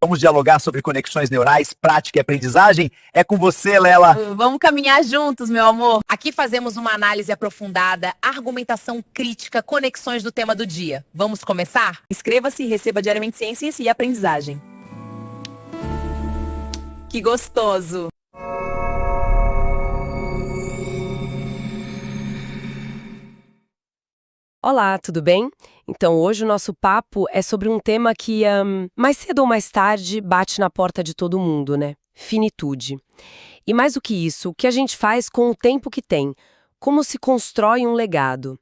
Vamos dialogar sobre conexões neurais, prática e aprendizagem? É com você, Lela. Vamos caminhar juntos, meu amor. Aqui fazemos uma análise aprofundada, argumentação crítica, conexões do tema do dia. Vamos começar? Inscreva-se e receba diariamente ciências e aprendizagem. Que gostoso! Olá, tudo bem? Então, hoje o nosso papo é sobre um tema que, mais cedo ou mais tarde, bate na porta de todo mundo, né? Finitude. E mais do que isso, o que a gente faz com o tempo que tem? Como se constrói um legado?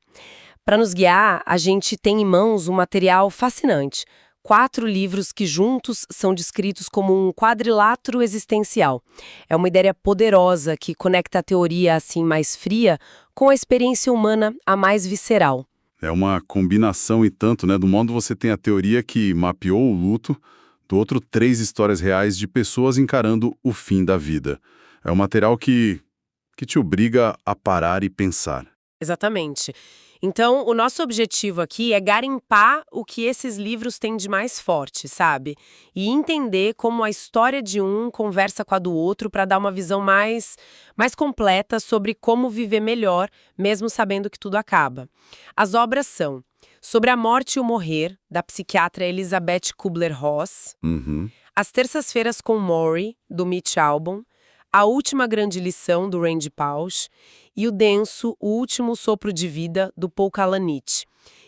Para nos guiar, a gente tem em mãos um material fascinante. 4 livros que juntos são descritos como um quadrilátero existencial. É uma ideia poderosa que conecta a teoria assim mais fria com a experiência humana a mais visceral. É uma combinação e tanto, né? Do modo você tem a teoria que mapeou o luto, do outro 3 histórias reais de pessoas encarando o fim da vida. É um material que te obriga a parar e pensar. Exatamente. Então, o nosso objetivo aqui é garimpar o que esses livros têm de mais forte, sabe? E entender como a história de um conversa com a do outro para dar uma visão mais completa sobre como viver melhor, mesmo sabendo que tudo acaba. As obras são Sobre a Morte e o Morrer, da psiquiatra Elizabeth Kubler-Ross, As Terças-feiras com Maury, do Mitch Albom, A Última Grande Lição, do Randy Pausch, e o denso O Último Sopro de Vida, do Paul Kalanick.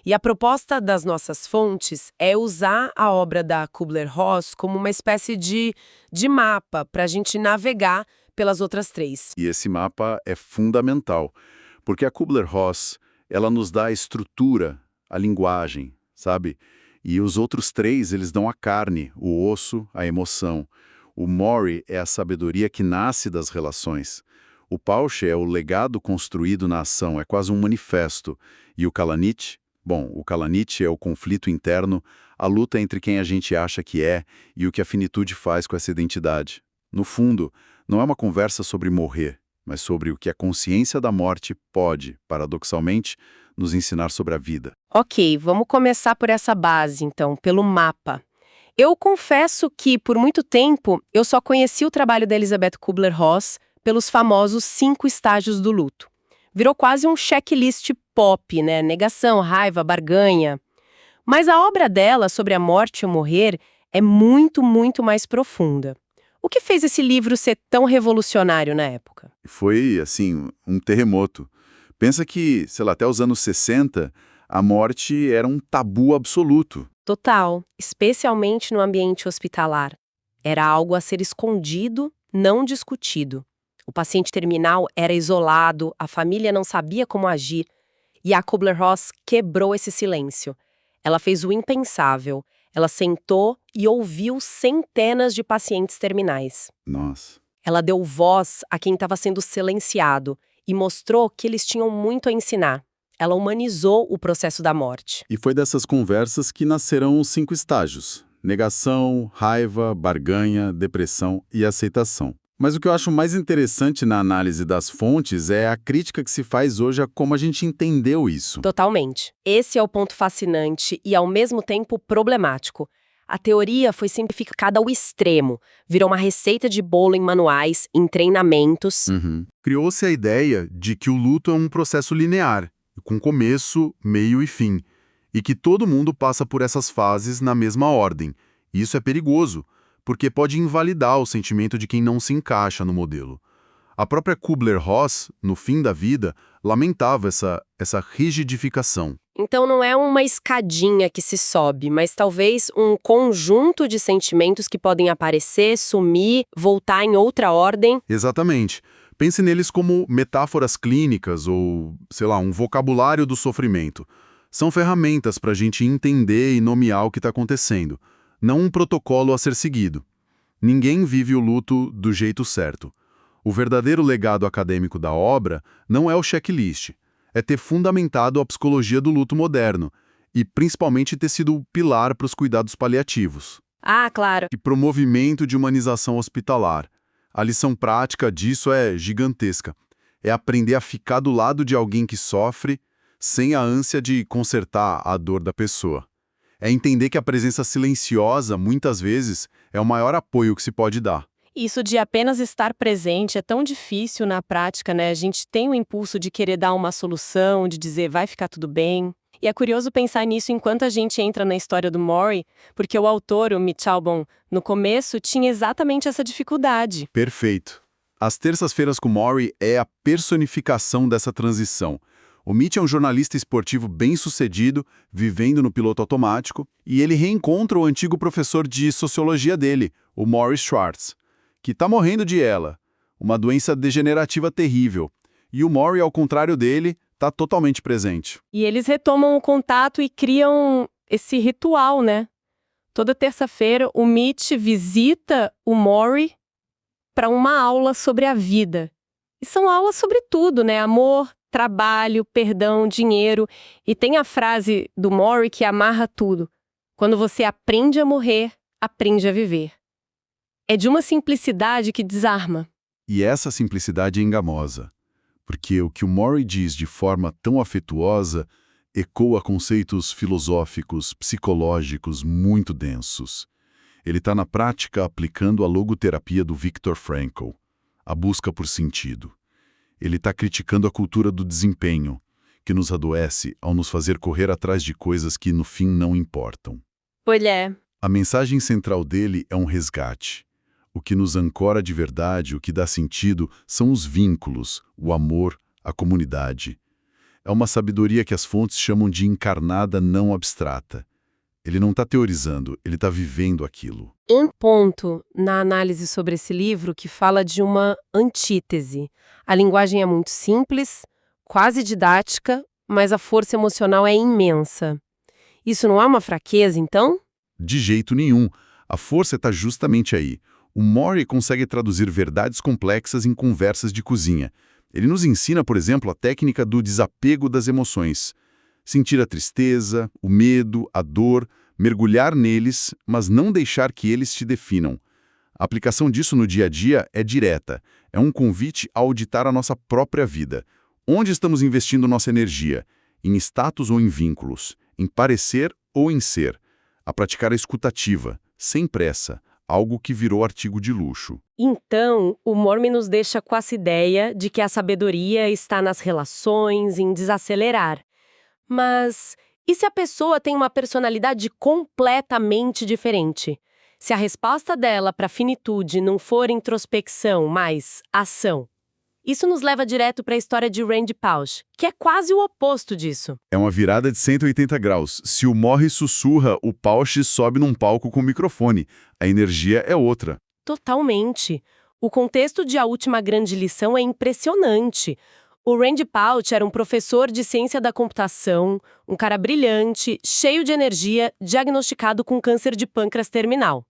E a proposta das nossas fontes é usar a obra da Kubler-Ross como uma espécie de mapa para a gente navegar pelas outras 3. E esse mapa é fundamental, porque a Kubler-Ross, ela nos dá a estrutura, a linguagem, sabe? E os outros 3, eles dão a carne, o osso, a emoção. O Maury é a sabedoria que nasce das relações. O Pausch é o legado construído na ação, é quase um manifesto. E o Kalanick? Bom, o Kalanick é o conflito interno, a luta entre quem a gente acha que é e o que a finitude faz com essa identidade. No fundo, não é uma conversa sobre morrer, mas sobre o que a consciência da morte pode, paradoxalmente, nos ensinar sobre a vida. Ok, vamos começar por essa base, então, pelo mapa. Eu confesso que, por muito tempo, eu só conheci o trabalho da Elizabeth Kubler-Ross pelos famosos 5 estágios do luto. Virou quase um checklist pop, né? Negação, raiva, barganha. Mas a obra dela sobre a morte e o morrer é muito, muito mais profunda. O que fez esse livro ser tão revolucionário na época? Foi, assim, um terremoto. Pensa que, sei lá, até os anos 60, a morte era um tabu absoluto. Total, especialmente no ambiente hospitalar. Era algo a ser escondido, não discutido. O paciente terminal era isolado, a família não sabia como agir. E a Kubler-Ross quebrou esse silêncio. Ela fez o impensável. Ela sentou e ouviu centenas de pacientes terminais. Nossa. Ela deu voz a quem estava sendo silenciado e mostrou que eles tinham muito a ensinar. Ela humanizou o processo da morte. E foi dessas conversas que nascerão os 5 estágios: negação, raiva, barganha, depressão e aceitação. Mas o que eu acho mais interessante na análise das fontes é a crítica que se faz hoje a como a gente entendeu isso. Totalmente. Esse é o ponto fascinante e, ao mesmo tempo, problemático. A teoria foi simplificada ao extremo, virou uma receita de bolo em manuais, em treinamentos. Criou-se a ideia de que o luto é um processo linear, com começo, meio e fim, e que todo mundo passa por essas fases na mesma ordem. E isso é perigoso, porque pode invalidar o sentimento de quem não se encaixa no modelo. A própria Kubler-Ross, no fim da vida, lamentava essa rigidificação. Então não é uma escadinha que se sobe, mas talvez um conjunto de sentimentos que podem aparecer, sumir, voltar em outra ordem. Exatamente. Pense neles como metáforas clínicas ou, sei lá, um vocabulário do sofrimento. São ferramentas para a gente entender e nomear o que está acontecendo, não um protocolo a ser seguido. Ninguém vive o luto do jeito certo. O verdadeiro legado acadêmico da obra não é o checklist, é ter fundamentado a psicologia do luto moderno e, principalmente, ter sido o pilar para os cuidados paliativos. Ah, claro. E para o movimento de humanização hospitalar. A lição prática disso é gigantesca. É aprender a ficar do lado de alguém que sofre sem a ânsia de consertar a dor da pessoa. É entender que a presença silenciosa, muitas vezes, é o maior apoio que se pode dar. Isso de apenas estar presente é tão difícil na prática, né? A gente tem o impulso de querer dar uma solução, de dizer vai ficar tudo bem. E é curioso pensar nisso enquanto a gente entra na história do Maury, porque o autor, o Mitch Albom, no começo tinha exatamente essa dificuldade. Perfeito. As terças-feiras com Maury é a personificação dessa transição. O Mitch é um jornalista esportivo bem-sucedido, vivendo no piloto automático, e ele reencontra o antigo professor de sociologia dele, o Maury Schwartz, que está morrendo de ELA, uma doença degenerativa terrível. E o Maury, ao contrário dele, está totalmente presente. E eles retomam o contato e criam esse ritual, né? Toda terça-feira, o Mitch visita o Maury para uma aula sobre a vida. E são aulas sobre tudo, né? Amor, trabalho, perdão, dinheiro. E tem a frase do Maury que amarra tudo. Quando você aprende a morrer, aprende a viver. É de uma simplicidade que desarma. E essa simplicidade é engamosa, porque o que o Maury diz de forma tão afetuosa ecoa conceitos filosóficos, psicológicos muito densos. Ele está na prática aplicando a logoterapia do Viktor Frankl, a busca por sentido. Ele está criticando a cultura do desempenho, que nos adoece ao nos fazer correr atrás de coisas que no fim não importam. Pois é. A mensagem central dele é um resgate. O que nos ancora de verdade, o que dá sentido, são os vínculos, o amor, a comunidade. É uma sabedoria que as fontes chamam de encarnada não abstrata. Ele não está teorizando, ele está vivendo aquilo. Um ponto na análise sobre esse livro que fala de uma antítese. A linguagem é muito simples, quase didática, mas a força emocional é imensa. Isso não é uma fraqueza, então? De jeito nenhum. A força está justamente aí. O Maury consegue traduzir verdades complexas em conversas de cozinha. Ele nos ensina, por exemplo, a técnica do desapego das emoções. Sentir a tristeza, o medo, a dor, mergulhar neles, mas não deixar que eles te definam. A aplicação disso no dia a dia é direta. É um convite a auditar a nossa própria vida. Onde estamos investindo nossa energia? Em status ou em vínculos? Em parecer ou em ser? A praticar a escutativa, sem pressa, algo que virou artigo de luxo. Então, o Maury nos deixa com essa ideia de que a sabedoria está nas relações, em desacelerar. Mas e se a pessoa tem uma personalidade completamente diferente? Se a resposta dela para a finitude não for introspecção, mas ação? Isso nos leva direto para a história de Randy Pausch, que é quase o oposto disso. É uma virada de 180 graus. Se o Maury sussurra, o Pausch sobe num palco com microfone. A energia é outra. Totalmente. O contexto de A Última Grande Lição é impressionante. O Randy Pausch era um professor de ciência da computação, um cara brilhante, cheio de energia, diagnosticado com câncer de pâncreas terminal.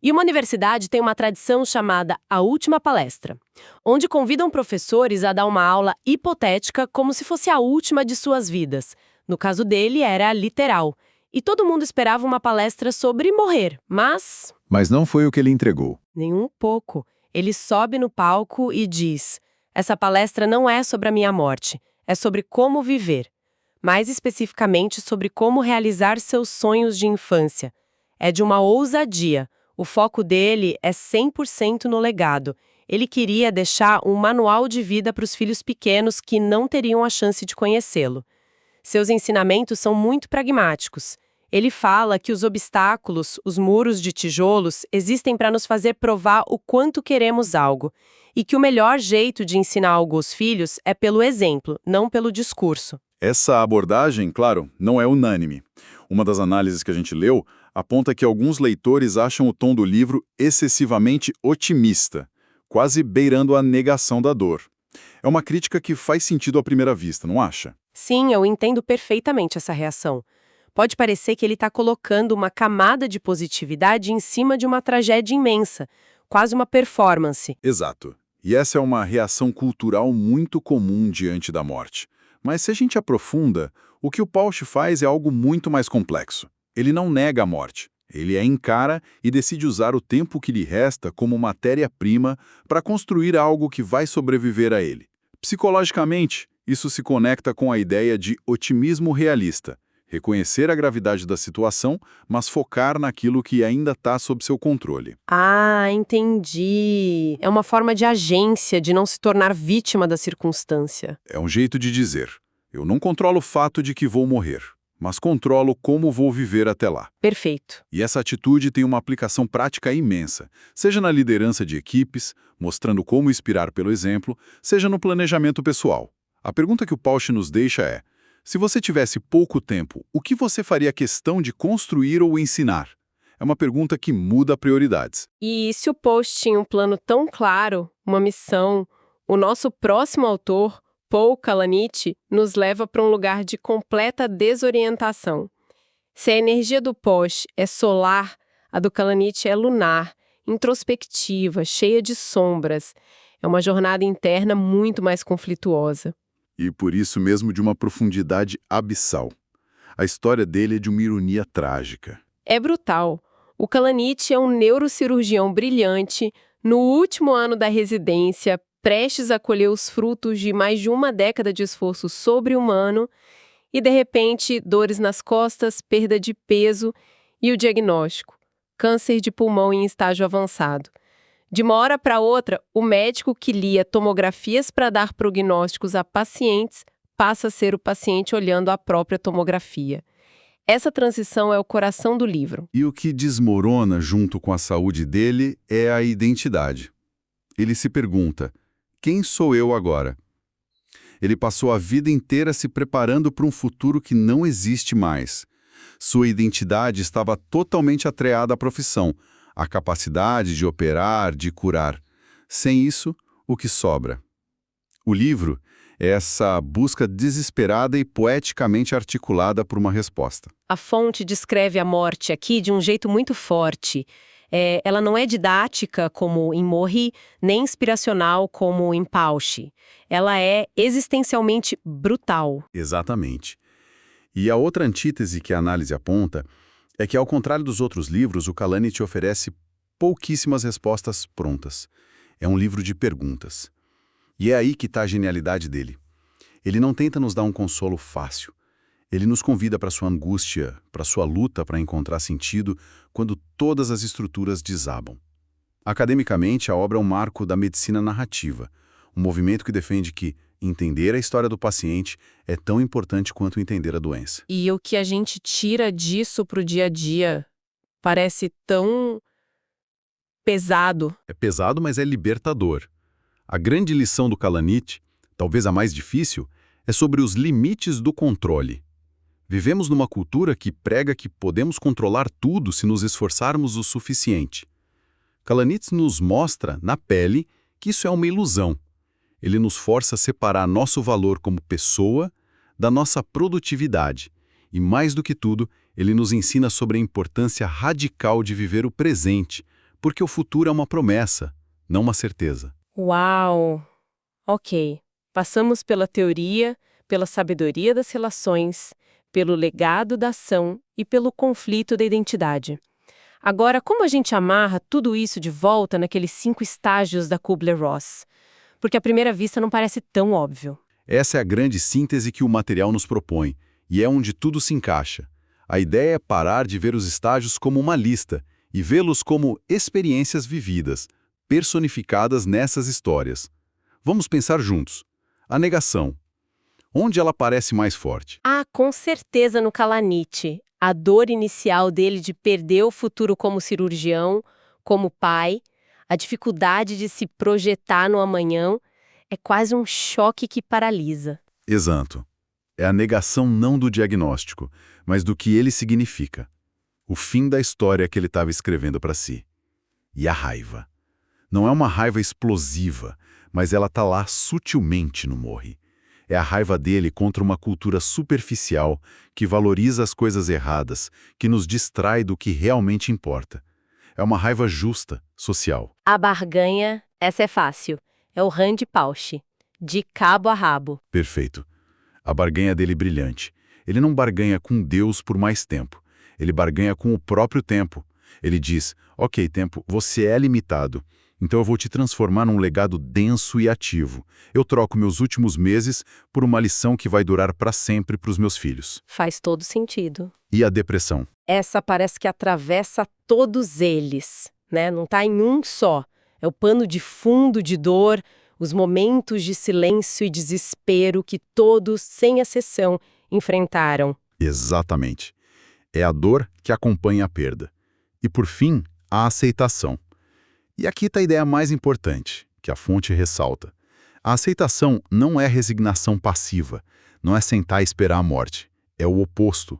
E uma universidade tem uma tradição chamada A Última Palestra, onde convidam professores a dar uma aula hipotética como se fosse a última de suas vidas. No caso dele, era literal. E todo mundo esperava uma palestra sobre morrer, mas... Mas não foi o que ele entregou. Nem um pouco. Ele sobe no palco e diz: essa palestra não é sobre a minha morte, é sobre como viver. Mais especificamente sobre como realizar seus sonhos de infância. É de uma ousadia. O foco dele é 100% no legado. Ele queria deixar um manual de vida para os filhos pequenos que não teriam a chance de conhecê-lo. Seus ensinamentos são muito pragmáticos. Ele fala que os obstáculos, os muros de tijolos, existem para nos fazer provar o quanto queremos algo. E que o melhor jeito de ensinar algo aos filhos é pelo exemplo, não pelo discurso. Essa abordagem, claro, não é unânime. Uma das análises que a gente leu aponta que alguns leitores acham o tom do livro excessivamente otimista, quase beirando a negação da dor. É uma crítica que faz sentido à primeira vista, não acha? Sim, eu entendo perfeitamente essa reação. Pode parecer que ele está colocando uma camada de positividade em cima de uma tragédia imensa, quase uma performance. Exato. E essa é uma reação cultural muito comum diante da morte. Mas se a gente aprofunda, o que o Pausch faz é algo muito mais complexo. Ele não nega a morte. Ele a encara e decide usar o tempo que lhe resta como matéria-prima para construir algo que vai sobreviver a ele. Psicologicamente, isso se conecta com a ideia de otimismo realista. reconhecer a gravidade da situação, mas focar naquilo que ainda está sob seu controle. Ah, entendi. É uma forma de agência, de não se tornar vítima da circunstância. É um jeito de dizer: eu não controlo o fato de que vou morrer, mas controlo como vou viver até lá. Perfeito. E essa atitude tem uma aplicação prática imensa, seja na liderança de equipes, mostrando como inspirar pelo exemplo, seja no planejamento pessoal. A pergunta que o Pausch nos deixa é: se você tivesse pouco tempo, o que você faria questão de construir ou ensinar? É uma pergunta que muda prioridades. E se o Pausch tinha um plano tão claro, uma missão, o nosso próximo autor, Paul Kalanick, nos leva para um lugar de completa desorientação. Se a energia do Pausch é solar, a do Kalanick é lunar, introspectiva, cheia de sombras. É uma jornada interna muito mais conflituosa. E por isso mesmo de uma profundidade abissal. A história dele é de uma ironia trágica. É brutal. O Kalanick é um neurocirurgião brilhante, no último ano da residência, prestes a colher os frutos de mais de uma década de esforço sobre-humano, e de repente, dores nas costas, perda de peso e o diagnóstico: câncer de pulmão em estágio avançado. De uma hora para outra, o médico que lia tomografias para dar prognósticos a pacientes passa a ser o paciente olhando a própria tomografia. Essa transição é o coração do livro. E o que desmorona junto com a saúde dele é a identidade. Ele se pergunta: quem sou eu agora? Ele passou a vida inteira se preparando para um futuro que não existe mais. Sua identidade estava totalmente atrelada à profissão, à capacidade de operar, de curar. Sem isso, o que sobra? O livro é essa busca desesperada e poeticamente articulada por uma resposta. A fonte descreve a morte aqui de um jeito muito forte. Ela não é didática, como em Morri, nem inspiracional, como em Pausch. Ela é existencialmente brutal. Exatamente. E a outra antítese que a análise aponta é que, ao contrário dos outros livros, o Kalanick oferece pouquíssimas respostas prontas. É um livro de perguntas. E é aí que está a genialidade dele. Ele não tenta nos dar um consolo fácil. Ele nos convida para sua angústia, para sua luta para encontrar sentido quando todas as estruturas desabam. Academicamente, a obra é um marco da medicina narrativa, um movimento que defende que entender a história do paciente é tão importante quanto entender a doença. E o que a gente tira disso para o dia a dia parece tão pesado. É pesado, mas é libertador. A grande lição do Kalanick, talvez a mais difícil, é sobre os limites do controle. Vivemos numa cultura que prega que podemos controlar tudo se nos esforçarmos o suficiente. Kalanick nos mostra, na pele, que isso é uma ilusão. Ele nos força a separar nosso valor como pessoa da nossa produtividade. E, mais do que tudo, ele nos ensina sobre a importância radical de viver o presente, porque o futuro é uma promessa, não uma certeza. Uau! Ok. Passamos pela teoria, pela sabedoria das relações, pelo legado da ação e pelo conflito da identidade. Agora, como a gente amarra tudo isso de volta naqueles 5 estágios da Kubler-Ross? Porque à primeira vista não parece tão óbvio. Essa é a grande síntese que o material nos propõe, e é onde tudo se encaixa. A ideia é parar de ver os estágios como uma lista e vê-los como experiências vividas, personificadas nessas histórias. Vamos pensar juntos. A negação. Onde ela parece mais forte? Ah, com certeza no Kalanick. A dor inicial dele de perder o futuro como cirurgião, como pai, a dificuldade de se projetar no amanhã, é quase um choque que paralisa. Exato. É a negação não do diagnóstico, mas do que ele significa. O fim da história que ele estava escrevendo para si. E a raiva. Não é uma raiva explosiva, mas ela está lá sutilmente no Morri. É a raiva dele contra uma cultura superficial que valoriza as coisas erradas, que nos distrai do que realmente importa. É uma raiva justa, social. A barganha, essa é fácil. É o Rand Pausch, de cabo a rabo. Perfeito. A barganha dele é brilhante. Ele não barganha com Deus por mais tempo. Ele barganha com o próprio tempo. Ele diz: ok, tempo, você é limitado, Então eu vou te transformar num legado denso e ativo. Eu troco meus últimos meses por uma lição que vai durar para sempre para os meus filhos. Faz todo sentido. E a depressão? Essa parece que atravessa todos eles, né? Não está em um só. É o pano de fundo de dor, os momentos de silêncio e desespero que todos, sem exceção, enfrentaram. Exatamente. É a dor que acompanha a perda. E, por fim, a aceitação. E aqui está a ideia mais importante, que a fonte ressalta. A aceitação não é resignação passiva, não é sentar e esperar a morte. É o oposto.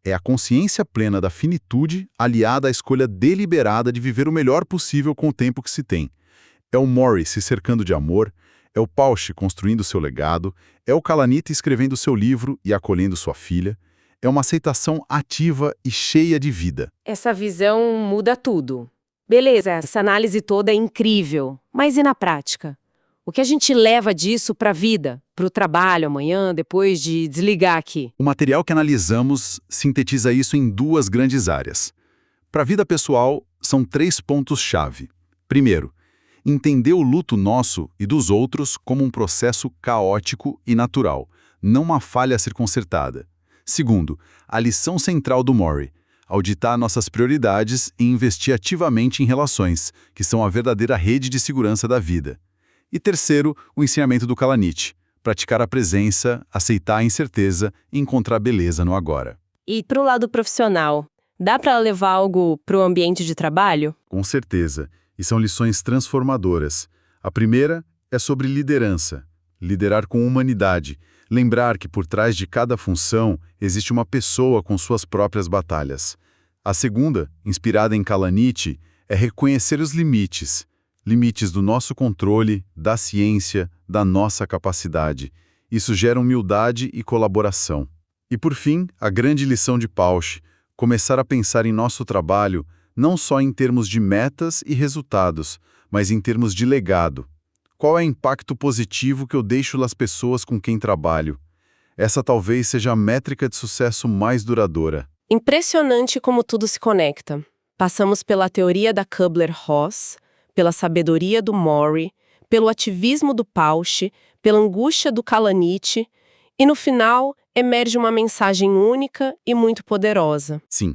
É a consciência plena da finitude aliada à escolha deliberada de viver o melhor possível com o tempo que se tem. É o Maury se cercando de amor, é o Pausch construindo seu legado, é o Kalanithi escrevendo seu livro e acolhendo sua filha. É uma aceitação ativa e cheia de vida. Essa visão muda tudo. Beleza, essa análise toda é incrível, mas e na prática? O que a gente leva disso para a vida, para o trabalho amanhã, depois de desligar aqui? O material que analisamos sintetiza isso em duas grandes áreas. Para a vida pessoal, são 3 pontos-chave. Primeiro, entender o luto nosso e dos outros como um processo caótico e natural, não uma falha a ser consertada. Segundo, a lição central do Maury: auditar nossas prioridades e investir ativamente em relações, que são a verdadeira rede de segurança da vida. E terceiro, o ensinamento do Kalanithi: praticar a presença, aceitar a incerteza e encontrar beleza no agora. E para o lado profissional, dá para levar algo para o ambiente de trabalho? Com certeza, e são lições transformadoras. A primeira é sobre liderança, liderar com humanidade, lembrar que por trás de cada função existe uma pessoa com suas próprias batalhas. A segunda, inspirada em Kalanithi, é reconhecer os limites do nosso controle, da ciência, da nossa capacidade. Isso gera humildade e colaboração. E por fim, a grande lição de Pausch: começar a pensar em nosso trabalho não só em termos de metas e resultados, mas em termos de legado. Qual é o impacto positivo que eu deixo nas pessoas com quem trabalho? Essa talvez seja a métrica de sucesso mais duradoura. Impressionante como tudo se conecta. Passamos pela teoria da Kubler-Ross, pela sabedoria do Maury, pelo ativismo do Pausch, pela angústia do Kalanithi, e no final emerge uma mensagem única e muito poderosa. Sim.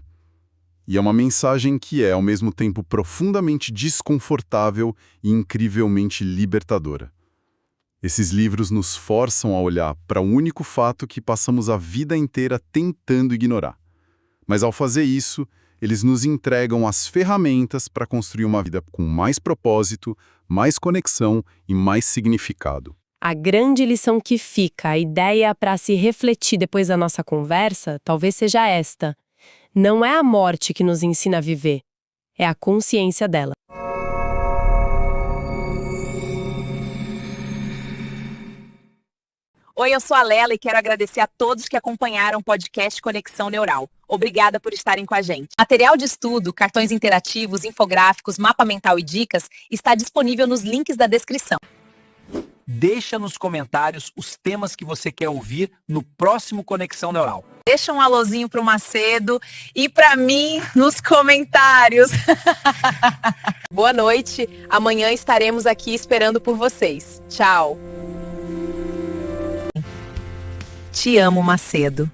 E é uma mensagem que é, ao mesmo tempo, profundamente desconfortável e incrivelmente libertadora. Esses livros nos forçam a olhar para o único fato que passamos a vida inteira tentando ignorar. Mas ao fazer isso, eles nos entregam as ferramentas para construir uma vida com mais propósito, mais conexão e mais significado. A grande lição que fica, a ideia para se refletir depois da nossa conversa, talvez seja esta: não é a morte que nos ensina a viver, é a consciência dela. Oi, eu sou a Lela e quero agradecer a todos que acompanharam o podcast Conexão Neural. Obrigada por estarem com a gente. Material de estudo, cartões interativos, infográficos, mapa mental e dicas está disponível nos links da descrição. Deixa nos comentários os temas que você quer ouvir no próximo Conexão Neural. Deixa um alôzinho pro Macedo e para mim nos comentários. Boa noite. Amanhã estaremos aqui esperando por vocês. Tchau. Te amo, Macedo.